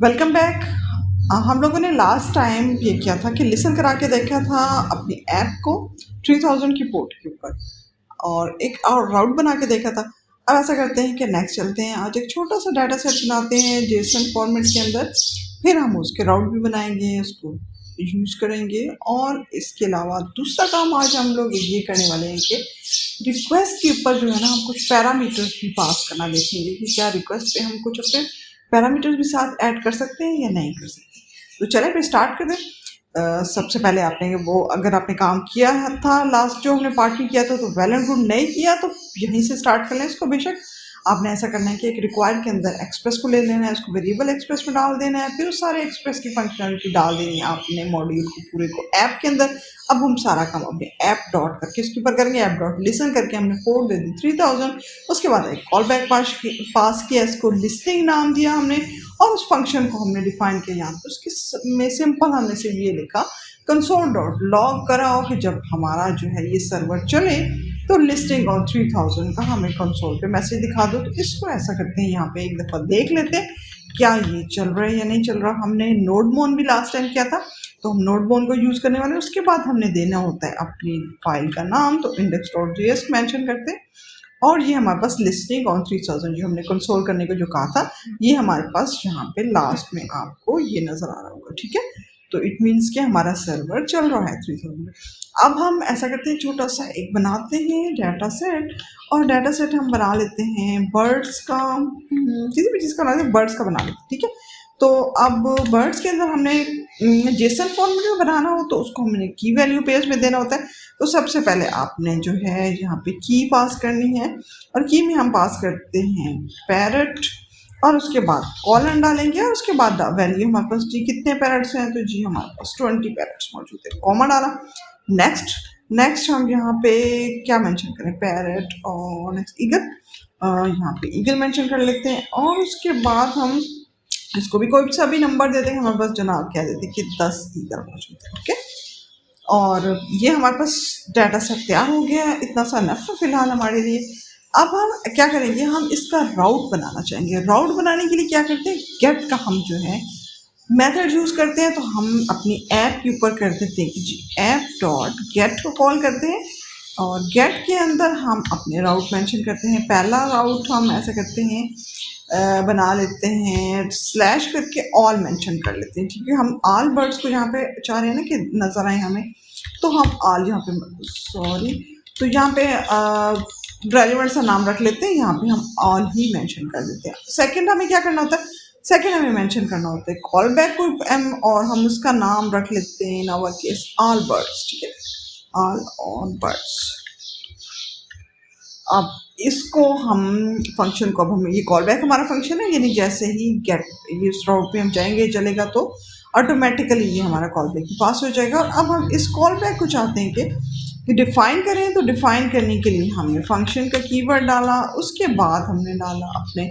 Welcome back. हम लोगों ने लास्ट टाइम ये किया था कि लिसन करा के देखा था अपनी ऐप को 3000 की पोर्ट के ऊपर और एक और राउट बना के देखा था। अब ऐसा करते हैं कि नेक्स्ट चलते हैं, आज एक छोटा सा डाटा सेट बनाते हैं जेसन फॉर्मेट के अंदर। फिर हम उसके राउट भी बनाएंगे, उसको यूज करेंगे। और इसके अलावा दूसरा काम आज हम लोग ये करने वाले हैं कि रिक्वेस्ट के ऊपर जो है ना, हम कुछ पैरामीटर्स भी पास करना देखेंगे कि क्या रिक्वेस्ट पे हम कुछ अपने पैरामीटर्स भी साथ ऐड कर सकते हैं या नहीं कर सकते। तो चलें फिर स्टार्ट कर दें। सबसे पहले आपने वो, अगर आपने काम किया है था लास्ट जो हमने पार्ट में किया था तो वेल एंड गुड, नहीं किया तो यहीं से स्टार्ट कर लें इसको। बेशक आपने ऐसा करना है कि एक रिक्वायर्ड के अंदर एक्सप्रेस को ले लेना है, उसको वेरिएबल एक्सप्रेस में डाल देना है, फिर उस सारे एक्सप्रेस की फंक्शनलिटी डाल देनी है आपने मॉड्यूल को पूरे को ऐप के अंदर। अब हम सारा काम अपने ऐप डॉट करके इसके ऊपर करेंगे। ऐप डॉट लिसन करके हमने पोर्ट दे दी 3000। उसके बाद एक कॉल बैक पास किया, इसको लिस्टिंग नाम दिया हमने और उस फंक्शन को हमने डिफाइन किया यहाँ पे। उसके में सिंपल हमने से ये लिखा कंसोल डॉट लॉग कराओ कि जब हमारा जो है ये सर्वर चले तो लिस्टिंग और 3000 का हमें कंसोल पे मैसेज दिखा दो। तो इसको ऐसा करते हैं, यहाँ पे एक दफ़ा देख लेते हैं क्या ये चल रहा है या नहीं चल रहा। हमने नोडमोन भी लास्ट टाइम किया था तो हम नोडमोन को यूज़ करने वाले। उसके बाद हमने देना होता है अपनी फाइल का नाम, तो index.js मेंशन करते हैं। और ये हमारे पास लिस्टिंग ऑन 3000 जो हमने कंसोल करने को जो कहा था, ये हमारे पास यहाँ पे लास्ट में आपको ये नज़र आ रहा होगा। ठीक है, तो इट मीन्स कि हमारा सर्वर चल रहा है 3000। अब हम ऐसा करते हैं, छोटा सा एक बनाते हैं डाटा सेट। और डाटा सेट हम बना लेते हैं बर्ड्स का, किसी भी चीज़ का बना लेते हैं, बर्ड्स का बना लेते हैं। ठीक है, तो अब बर्ड्स के अंदर हमने जेसन फॉर्मेट में बनाना हो तो उसको हमने की वैल्यू पेज में देना होता है। तो सबसे पहले आपने जो है यहाँ पे की पास करनी है और की में हम पास करते हैं पैरट और उसके बाद कॉलन डालेंगे और उसके बाद वैल्यू हमारे पास जी कितने पैरट्स हैं, तो जी हमारे पास 20 पैरट्स मौजूद है, कॉमा डाला। नेक्स्ट नेक्स्ट हम यहाँ पे क्या मेंशन करें, पैरट और नेक्स्ट ईगल, यहाँ पे ईगल मेंशन कर लेते हैं। और उसके बाद हम इसको भी कोई सा भी नंबर दे देंगे, हमारे पास जनाब क्या देते हैं कि 10 ईगल मौजूद है। ओके, और ये हमारे पास डाटा सेट तैयार हो गया है, इतना सा नफ फिलहाल हमारे लिए। अब हम क्या करेंगे, हम इसका राउट बनाना चाहेंगे। राउट बनाने के लिए क्या करते हैं, गेट का हम जो है मेथड यूज़ करते हैं। तो हम अपनी ऐप के ऊपर कर देते हैं कि जी ऐप डॉट गेट को कॉल करते हैं और गेट के अंदर हम अपने राउट मेंशन करते हैं। पहला राउट हम ऐसा करते हैं, बना लेते हैं स्लैश करके ऑल मेंशन कर लेते हैं, क्योंकि हम ऑल बर्ड्स को यहाँ पे चाह रहे हैं ना कि नज़र आए हमें, तो हम ऑल यहाँ पे सॉरी तो यहाँ पे रेलिवेंट सा नाम रख लेते हैं, यहाँ पे हम ऑल ही मेंशन कर देते हैं। सेकंड हमें क्या करना होता है, सेकंड हमें मेंशन करना होता है कॉल बैक को एम और हम उसका नाम रख लेते हैं नवर केस ऑल बर्ड्स। ठीक है, ऑल बर्ड्स। अब इसको हम फंक्शन को, अब हम ये कॉल बैक हमारा फंक्शन है, यानी जैसे ही गेट ये इस राउट पे हम जाएंगे चलेगा तो ऑटोमेटिकली ये हमारा कॉल बैक पास हो जाएगा। और अब हम इस कॉल बैक को चाहते हैं कि डिफ़ाइन करें, तो डिफ़ाइन करने के लिए हमने फंक्शन का कीवर्ड डाला, उसके बाद हमने डाला अपने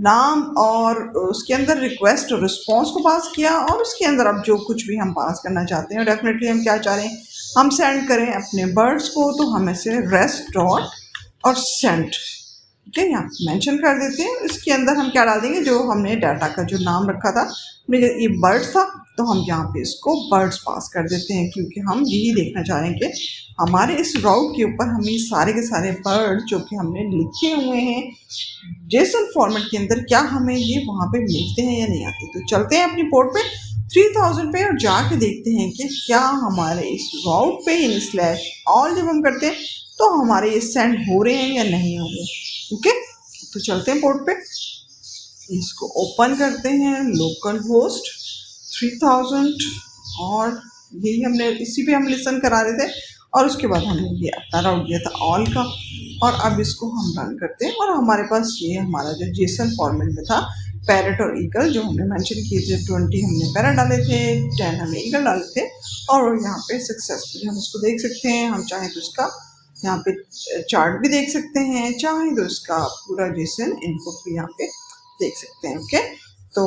नाम और उसके अंदर रिक्वेस्ट और रिस्पॉन्स को पास किया। और उसके अंदर अब जो कुछ भी हम पास करना चाहते हैं, डेफिनेटली हम क्या चाह रहे हैं, हम सेंड करें अपने बर्ड्स को, तो हम ऐसे रेस्ट डॉट और सेंड, ठीक है, यहाँ मेंशन कर देते हैं। इसके अंदर हम क्या डाल देंगे, जो हमने डाटा का जो नाम रखा था, ये बर्ड्स था, तो हम यहाँ पे इसको बर्ड्स पास कर देते हैं, क्योंकि हम यही देखना चाह रहे हैं कि हमारे इस राउट के ऊपर हमें सारे के सारे बर्ड जो कि हमने लिखे हुए हैं जेसन फॉर्मेट के अंदर, क्या हमें ये वहाँ पे मिलते हैं या नहीं आते। तो चलते हैं अपनी पोर्ट पे 3000 पे और जाके देखते हैं कि क्या हमारे इस राउट पे इन स्लैश ऑल जब हम करते हैं तो हमारे ये सेंड हो रहे हैं या नहीं हो रहे। ओके, तो चलते हैं पोर्ट पे, इसको ओपन करते हैं लोकल होस्ट 3000 और यही हमने इसी पे हम लिसन करा रहे थे। और उसके बाद हमने ये अपना राउट दिया था ऑल का। और अब इसको हम रन करते हैं और हमारे पास ये हमारा जो जेसन फॉर्मेट में था पैरट और ईगल जो हमने मेंशन किए थे, 20 हमने पैरट डाले थे, 10 हमने ईगल डाले थे। और यहाँ पे सक्सेसफुली हम इसको देख सकते हैं। हम चाहें तो इसका यहाँ पे चार्ट भी देख सकते हैं, चाहे तो इसका पूरा जेसन इनपुट भी यहाँ पे देख सकते हैं। ओके, तो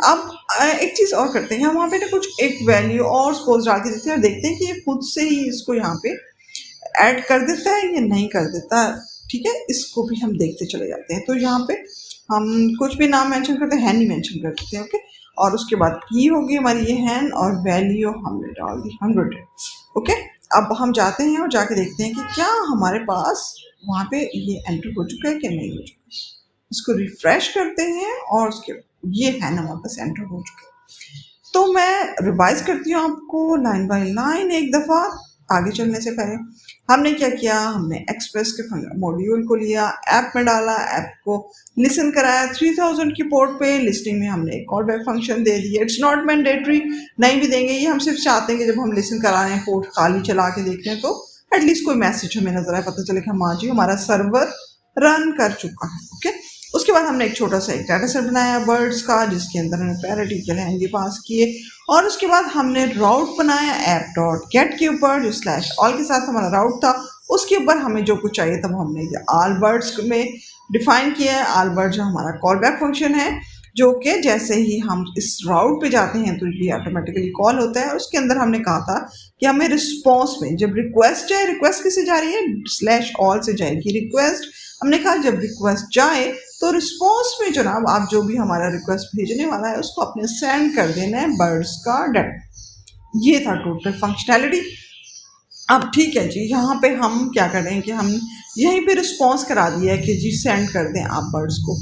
अब एक चीज़ और करते हैं, हम वहाँ पे ना कुछ एक वैल्यू और सपोज डाल के देते हैं और देखते हैं कि ये खुद से ही इसको यहाँ पे ऐड कर देता है या नहीं कर देता। ठीक है, इसको भी हम देखते चले जाते हैं। तो यहाँ पे हम कुछ भी नाम मेंशन करते हैं, नहीं मेंशन कर देते हैं। ओके, और उसके बाद की होगी हमारी ये हैन और वैल्यू हमने डाल दी 100। ओके, अब हम जाते हैं और जाके देखते हैं कि क्या हमारे पास वहाँ पे ये एंटर हो चुका है कि नहीं हो चुका। इसको रिफ्रेश करते हैं और उसके ये हैन हमारे पास एंटर हो चुका है। तो मैं रिवाइज करती हूँ आपको लाइन बाय लाइन एक दफ़ा। आगे चलने से पहले हमने क्या किया, हमने एक्सप्रेस के मॉड्यूल को लिया, ऐप में डाला, ऐप को लिसन कराया 3000 की पोर्ट पे। लिस्टिंग में हमने एक कॉल बैक फंक्शन दे दिया। इट्स नॉट मैंडेटरी, नहीं भी देंगे, ये हम सिर्फ चाहते हैं कि जब हम लिसन करा रहे हैं पोर्ट खाली चला के देख रहे हैं तो एटलीस्ट कोई मैसेज हमें नजर आए, पता चले कि हाँ जी हमारा सर्वर रन कर चुका है। ओके, उसके बाद हमने एक छोटा सा एक डाटा सेट बनाया वर्ड्स का, जिसके अंदर हमने पैराटिकल हैंडी पास किए, और उसके बाद हमने राउट बनाया ऐप डॉट गेट के ऊपर, जो स्लैश ऑल के साथ हमारा राउट था उसके ऊपर हमें जो कुछ चाहिए तब हमने ये आल बर्ड्स में डिफाइन किया है। आल बर्ड जो हमारा कॉल बैक फंक्शन है, जो कि जैसे ही हम इस राउट पे जाते हैं तो ये ऑटोमेटिकली कॉल होता है। और उसके अंदर हमने कहा था कि हमें रिस्पॉन्स में जब रिक्वेस्ट है, रिक्वेस्ट किससे जा रही है, स्लैश ऑल से जाएगी रिक्वेस्ट। हमने कहा जब रिक्वेस्ट जाए तो रिस्पॉन्स में जनाब आप जो भी हमारा रिक्वेस्ट भेजने वाला है उसको अपने सेंड कर देना है बर्ड्स का डाटा। ये था टोटल फंक्शनैलिटी। अब ठीक है जी, यहाँ पे हम क्या कर रहे हैं कि हम यहीं पे रिस्पॉन्स करा दिया है कि जी सेंड कर दें आप बर्ड्स को।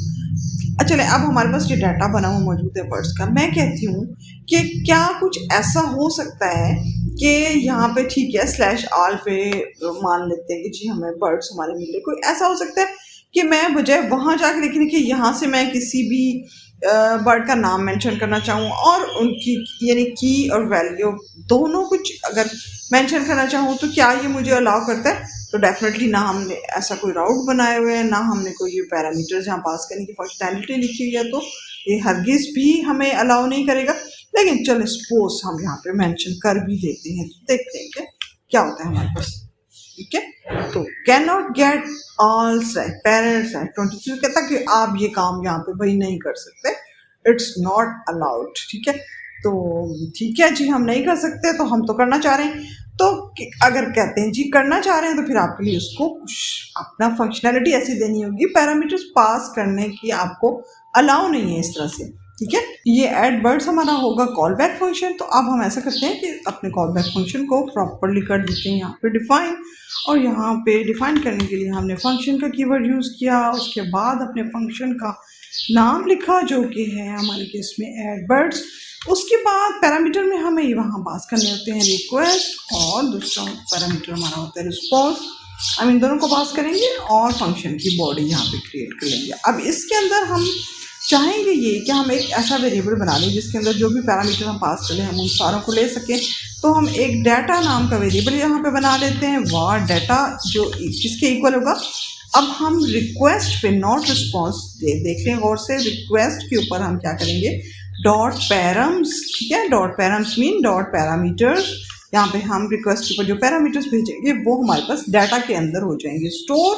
चले, अब हमारे पास ये डाटा बना हुआ मौजूद है बर्ड्स का। मैं कहती हूँ कि क्या कुछ ऐसा हो सकता है कि यहाँ पे ठीक है स्लैश आल पे मान लेते हैं कि जी हमें बर्ड्स हमारे मिले, कोई ऐसा हो सकता है कि मैं बजाय वहाँ जाकर लिखने के यहाँ से मैं किसी भी बर्ड का नाम मेंशन करना चाहूँ और उनकी यानी की और वैल्यू दोनों कुछ अगर मेंशन करना चाहूँ तो क्या ये मुझे अलाउ करता है? तो डेफिनेटली ना हमने ऐसा कोई राउट बनाए हुए हैं, ना हमने कोई ये पैरामीटर्स यहाँ पास करने की फंक्शनैलिटी लिखी हुई है, तो ये हरगिज़ भी हमें अलाउ नहीं करेगा। लेकिन चलो सपोज हम यहाँ पे मेंशन कर भी देते हैं, देखते हैं कि क्या होता है हमारे पास। ठीक है, तो can not get all set parents set 22 कहता कि आप ये काम यहाँ पे भाई नहीं कर सकते, इट्स नॉट अलाउड। ठीक है, तो ठीक है जी हम नहीं कर सकते, तो हम तो करना चाह रहे हैं। तो अगर कहते हैं जी करना चाह रहे हैं तो फिर आपके लिए उसको अपना फंक्शनैलिटी ऐसी देनी होगी, पैरामीटर्स पास करने की आपको अलाउ नहीं है इस तरह से। ठीक है, ये ऐड वर्ड्स हमारा होगा कॉल बैक फंक्शन। तो अब हम ऐसा करते हैं कि अपने कॉल बैक फंक्शन को प्रॉपरली कर देते हैं यहाँ पे डिफाइन, और यहाँ पे डिफाइन करने के लिए हमने फंक्शन का कीवर्ड यूज़ किया। उसके बाद अपने फंक्शन का नाम लिखा जो कि है हमारे केस में ऐड वर्ड्स। उसके बाद पैरामीटर में हमें वहाँ पास करने होते हैं रिक्वेस्ट, और दूसरा पैरामीटर हमारा होता है रिस्पॉन्स। हम इन दोनों को पास करेंगे और फंक्शन की बॉडी यहाँ पे क्रिएट कर लेंगे। अब इसके अंदर हम चाहेंगे ये कि हम एक ऐसा वेरिएबल बना लें जिसके अंदर जो भी पैरामीटर हम पास करें हम उन सारों को ले सकें। तो हम एक डाटा नाम का वेरिएबल यहाँ पे बना लेते हैं, वार डाटा, जो किसके इक्वल होगा। अब हम रिक्वेस्ट पे नॉट रिस्पॉन्स देख लें गौर से, रिक्वेस्ट के ऊपर हम क्या करेंगे डॉट पैरम्स। ठीक है, dot params mean dot parameters. यहाँ पे हम रिक्वेस्ट के ऊपर जो पैरामीटर्स भेजेंगे वो हमारे पास डाटा के अंदर हो जाएंगे स्टोर।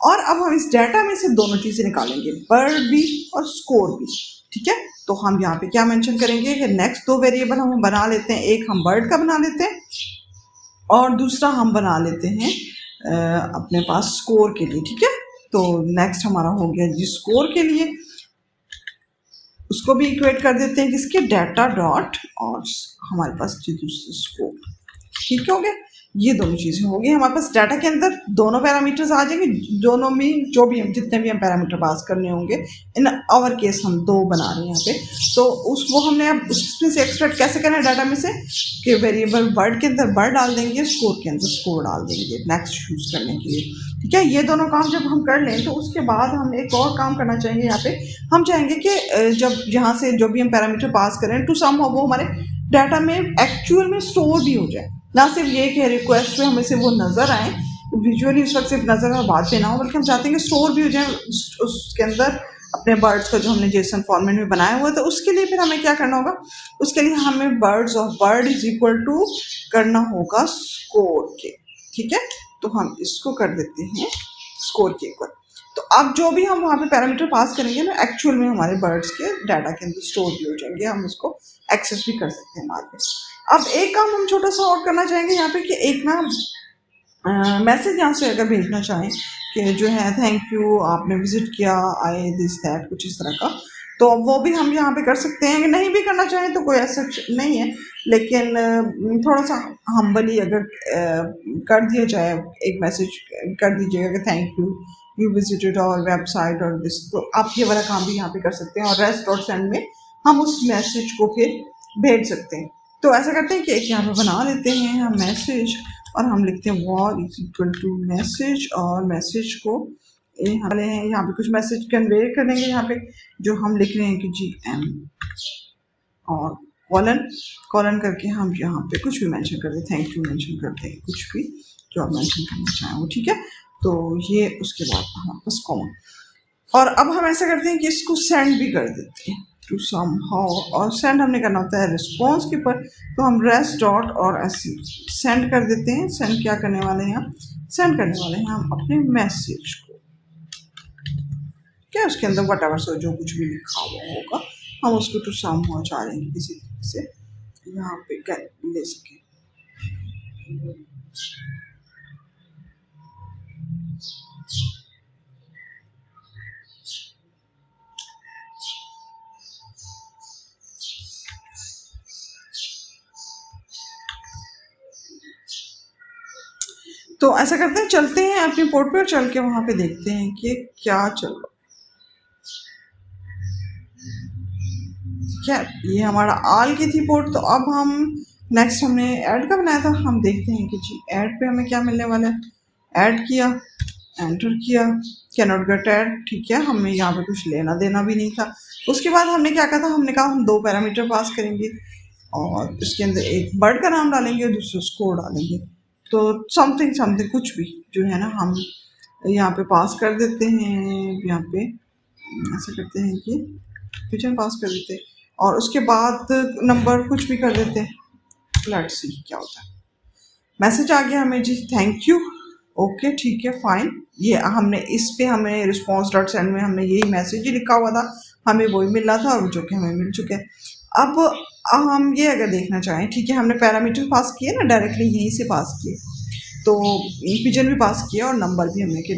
और अब हम इस डाटा में से दोनों चीज़ें निकालेंगे, बर्ड भी और स्कोर भी। ठीक है, तो हम यहाँ पे क्या मेंशन करेंगे कि नेक्स्ट दो वेरिएबल हम बना लेते हैं, एक हम बर्ड का बना लेते हैं और दूसरा हम बना लेते हैं अपने पास स्कोर के लिए। ठीक है, तो नेक्स्ट हमारा हो गया जी स्कोर के लिए, उसको भी इक्वेट कर देते हैं किसके डाटा डॉट और हमारे पास जी दूसरा स्कोर। ठीक हो गया, ये दोनों चीज़ें हो गई हमारे पास। डाटा के अंदर दोनों पैरामीटर्स आ जाएंगे, दोनों में जो भी हम जितने भी हम पैरामीटर पास करने होंगे। इन आवर केस हम दो बना रहे हैं यहाँ पे, तो वो हमने अब उसमें से एक्सट्रैक्ट कैसे करना है डाटा में से कि वेरिएबल बर्ड के अंदर बर्ड डाल देंगे, स्कोर के अंदर स्कोर डाल देंगे नेक्स्ट यूज़ करने के लिए। ठीक है, ये दोनों काम जब हम कर लें तो उसके बाद हम एक और काम करना चाहेंगे। यहाँ पे हम चाहेंगे कि जब यहाँ से जो भी हम पैरामीटर पास करें टू सम हो वो हमारे डाटा में एक्चुअल में स्टोर भी हो जाए, ना सिर्फ ये कि रिक्वेस्ट पे हमें से वो नज़र आए विजुअली उस वक्त सिर्फ नज़र और बात पे ना हो, बल्कि हम चाहते हैं कि स्टोर भी हो जाए उसके अंदर अपने बर्ड्स का जो हमने जेसन फॉर्मेट में बनाया हुआ है। तो उसके लिए फिर हमें क्या करना होगा, उसके लिए हमें birds of bird is equal to करना होगा स्कोर के। ठीक है, तो हम इसको कर देते हैं स्कोर के इक्वल। तो अब जो भी हम वहाँ पे पैरामीटर पास करेंगे ना एक्चुअल में हमारे बर्ड्स के डाटा के अंदर स्टोर भी हो जाएंगे, हम उसको एक्सेस भी कर सकते हैं बाद में। अब एक काम हम छोटा सा और करना चाहेंगे यहाँ पे कि एक ना मैसेज यहाँ से अगर भेजना चाहें कि जो है थैंक यू आपने विजिट किया, आए दिस दैट कुछ इस तरह का, तो वो भी हम यहाँ पे कर सकते हैं, नहीं भी करना चाहें तो कोई ऐसा नहीं है, लेकिन थोड़ा सा हम्बली अगर कर दिया जाए, एक मैसेज कर दीजिएगा कि थैंक यू विजिटेड और वेबसाइट और दिस, तो आप ये वाला काम भी यहाँ पे कर सकते हैं, और रेस्ट डॉट सेंड में हम उस मैसेज को फिर भेज सकते हैं। तो ऐसा करते हैं कि एक यहाँ पे बना लेते हैं हम मैसेज, और हम लिखते हैं war is equal to message, और मैसेज को वाले हैं यहाँ पे कुछ मैसेज कन्वे करेंगे, यहाँ पे जो हम लिख रहे हैं कि GM और कॉलन कॉलन करके हम यहाँ पे कुछ भी मेंशन कर दें, थैंक यू मेंशन करते हैं, कुछ भी जो आप मेंशन करना चाहें वो, ठीक है। तो ये उसके बाद हमारे पास कॉमन, और अब हम ऐसा करते हैं कि इसको सेंड भी कर देते हैं टू सम हाउ, और सेंड हमने करना होता है रिस्पॉन्स के ऊपर, तो हम रेस्ट डॉट और ऐसे सेंड कर देते हैं। सेंड क्या करने वाले हैं, सेंड करने वाले हैं हम अपने मैसेज को, क्या उसके अंदर वट एवर सो जो कुछ भी लिखा हुआ होगा हम उसको टू सम हाउ चाह रहे हैं किसी तरीके से यहाँ पे कर ले सकें। तो ऐसा करते हैं, चलते हैं अपनी पोर्ट पे और चल के वहाँ पे देखते हैं कि क्या चल रहा है। क्या ये हमारा आल की थी पोर्ट, तो अब हम नेक्स्ट हमने ऐड का बनाया था, हम देखते हैं कि जी ऐड पे हमें क्या मिलने वाला है। ऐड किया, एंटर किया, कैन नॉट गेट ऐड, ठीक है, हमें यहाँ पे कुछ लेना देना भी नहीं था। उसके बाद हमने क्या कहा था, हमने कहा हम 2 पैरामीटर पास करेंगे, और इसके अंदर एक बर्ड का नाम डालेंगे और दूसरा स्कोर डालेंगे, तो समथिंग समथिंग कुछ भी जो है ना हम यहाँ पे पास कर देते हैं। यहाँ पे ऐसा करते हैं कि पिजन पास कर देते हैं, और उसके बाद नंबर कुछ भी कर देते हैं। लेट्स सी क्या होता है। मैसेज आ गया हमें जी, थैंक यू, ओके ठीक है फाइन। ये हमने इस पे हमें रिस्पॉन्स डॉट सेंड में हमने यही मैसेज ही लिखा हुआ था, हमें वही मिल रहा था, और जो कि हमें मिल चुके हैं। अब हम ये अगर देखना चाहें, ठीक है, हमने पैरामीटर पास किए ना, डायरेक्टली यहीं से पास किए, तो पिजन भी पास किया और नंबर भी हमने कि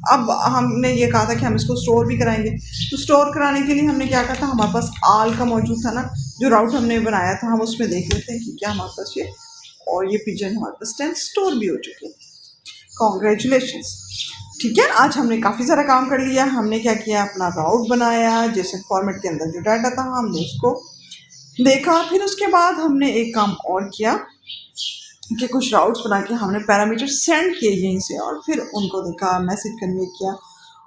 अब हमने ये कहा था कि हम इसको स्टोर भी कराएंगे, तो स्टोर कराने के लिए हमने क्या कहा था, हमारे पास आल का मौजूद था ना, जो राउट हमने बनाया था, हम उसमें देख लेते हैं कि क्या हमारे पास ये, और ये पिजन हमारे पास 10 स्टोर भी हो चुके हैं। कॉन्ग्रेचुलेशंस, ठीक है। आज हमने काफ़ी सारा काम कर लिया। हमने क्या किया, अपना राउट बनाया, जैसे फॉर्मेट के अंदर जो डाटा था हमने उसको देखा, फिर उसके बाद हमने एक काम और किया कि कुछ राउट्स बना के हमने पैरामीटर सेंड किए यहीं से, और फिर उनको देखा, मैसेज कन्वे किया,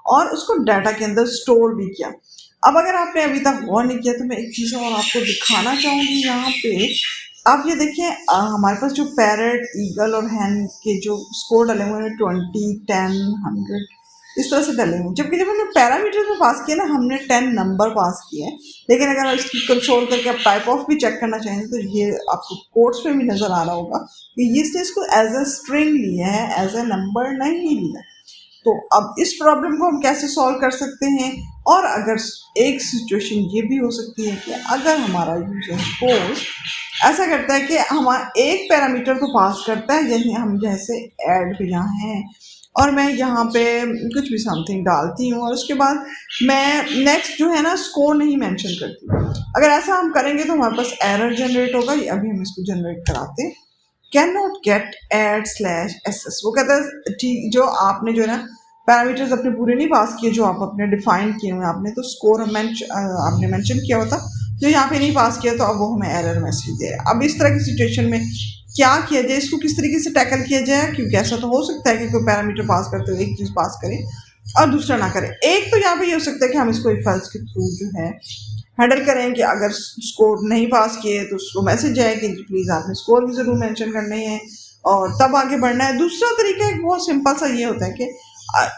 और उसको डाटा के अंदर स्टोर भी किया। अब अगर आपने अभी तक गौर नहीं किया तो मैं एक चीज़ और आपको दिखाना चाहूँगी। यहाँ पे आप ये देखिए, हमारे पास जो पैरट, ईगल और हैन के जो स्कोर डाले हुए हैं 20, 10, 100 इस तरह से डले हुए, जबकि जब हमने पैरामीटर में पास किया ना, हमने 10 नंबर पास किए हैं। लेकिन अगर इसकी कंट्रोल करके आप टाइप ऑफ भी चेक करना चाहें तो ये आपको कोड्स में भी नज़र आ रहा होगा कि ये इसको एज अ स्ट्रिंग लिया है, एज अ नंबर नहीं लिया। तो अब इस प्रॉब्लम को हम कैसे सॉल्व कर सकते हैं, और अगर एक सिचुएशन ये भी हो सकती है कि अगर हमारा यूजर सपोज ऐसा करता है कि हमारा एक पैरामीटर तो पास करता है, जैसे हम जैसे ऐड पे यहाँ हैं और मैं यहाँ पे कुछ भी समथिंग डालती हूँ, और उसके बाद मैं नेक्स्ट जो है ना स्कोर नहीं मेंशन करती। अगर ऐसा हम करेंगे तो हमारे पास एरर जनरेट होगा। अभी हम इसको जनरेट कराते हैं, can not get add slash SS। वो कहता है ठीक, जो आपने जो है ना पैरामीटर्स अपने पूरे नहीं पास किए, जो आप अपने डिफाइन किए हुए आपने, तो स्कोर आपने मेंशन किया होता, जो यहाँ पे नहीं पास किया तो अब वो हमें एरर मैसेज दे। अब इस तरह की सिचुएशन में क्या किया जाए, इसको किस तरीके से टैकल किया जाए, क्योंकि ऐसा तो हो सकता है कि कोई पैरामीटर पास करते हुए एक चीज़ पास करे और दूसरा ना करे। एक तो यहाँ पे ये हो सकता है कि हम इसको इफ एल्स के थ्रू जो है हैंडल करें कि अगर स्कोर नहीं पास किए तो उसको मैसेज आए कि प्लीज़ आपने स्कोर भी ज़रूर मेंशन करने हैं और तब आगे बढ़ना है। दूसरा तरीका एक बहुत सिंपल सा ये होता है कि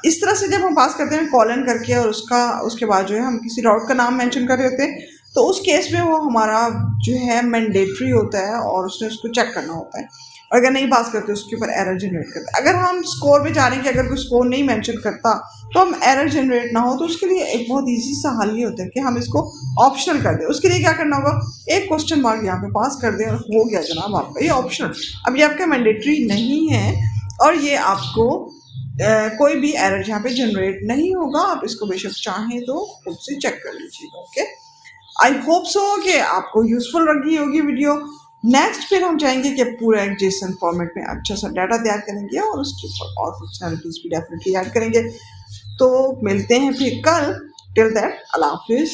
इस तरह से जब हम पास करते हैं कॉलन करके, और उसके बाद जो है हम किसी राउट का नाम मेंशन कर रहे होते हैं, तो उस केस में वो हमारा जो है मैंडेटरी होता है और उसने उसको चेक करना होता है, और अगर नहीं पास करते उसके ऊपर एरर जनरेट करते हैं। अगर हम स्कोर में जा रहे हैं कि अगर कोई स्कोर नहीं मेंशन करता तो हम एरर जनरेट ना हो, तो उसके लिए एक बहुत ईजी सा हल ये होता है कि हम इसको ऑप्शनल कर दें। उसके लिए क्या करना होगा, एक क्वेश्चन मार्क यहाँ पे पास कर दें और हो गया जनाब आपका ये ऑप्शनल। अब ये आपका मैंडेटरी नहीं है और ये आपको कोई भी एरर यहाँ पे जनरेट नहीं होगा। आप इसको बेशक चाहें तो खुद से चेक कर लीजिएगा। ओके। आई होप सो कि आपको यूजफुल लगी होगी वीडियो। नेक्स्ट फिर हम चाहेंगे कि पूरा एक जेसन फॉर्मेट में अच्छा सा डाटा तैयार करेंगे और उसके ऊपर और फंक्शनलिटीज भी डेफिनेटली ऐड करेंगे। तो मिलते हैं फिर कल। टिल दैट अल्लाह हाफिज़।